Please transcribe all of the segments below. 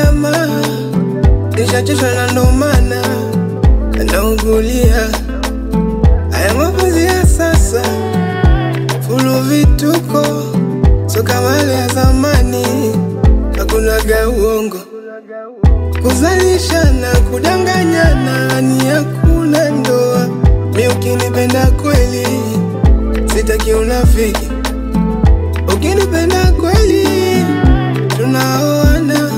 tamaa, nishachoshwa na ndo maana naugulia haya mapenzi ya sasa. Fulu vituko, so kama wale ya zamani, hakunaga uongo. Kuzalishana, kudanganyana, ni hakuna ndoa. Mi ukinipenda kweli, sitaki unafiki. Ukinipenda kweli, tunaoana.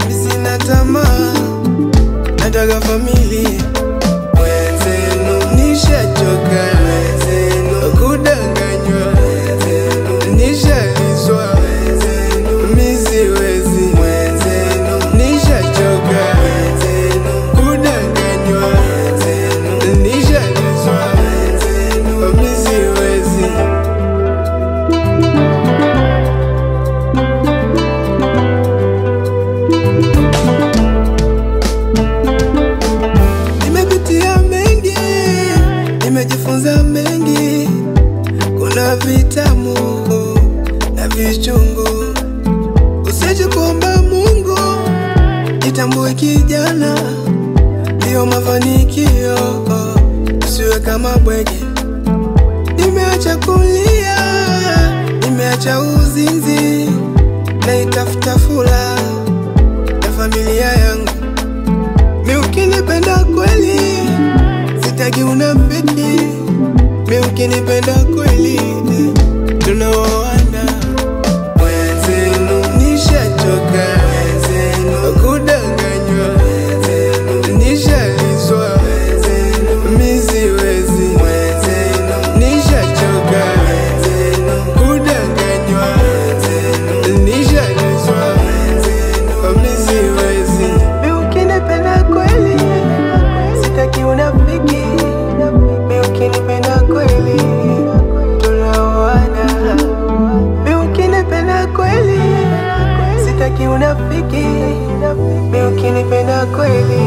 Mi sina tamaa, nataka familia. Wenzenu nishachoka, wenzenu kudanganywa, wenzenu nishalizwa, wenzenu mi siwezi. Wenzenu nishachoka, wenzenu kudanganywa, wenzenu nishalizwa, wenzenu mi siwezi. Nimejifunza mengi, kuna vitamu na vichungu. Usije kuomba Mungu, jitambue kijana, ndio mafanikio. Usiwe kama bwege. Nimeacha kulia, nimeacha uzinzi, naitafuta furaha ya familia yangu. Mi ukinipenda kweli, sitaki unafiki. Mi ukinipenda kweli, tunaoana. Wenzenu nishachoka, wenzenu kudanganywa, wenzenu nishalizwa, wenzenu mi siwezi. Wenzenu nishachoka, wenzenu kudanganywa, wenzenu nishalizwa, wenzenu mi siwezi. Mi ukinipenda kweli, sitaki unafiki. Mi ukinipenda kweli, tunaoana. Mi ukinipenda kweli, sitaki unafiki. Mi ukinipenda kweli.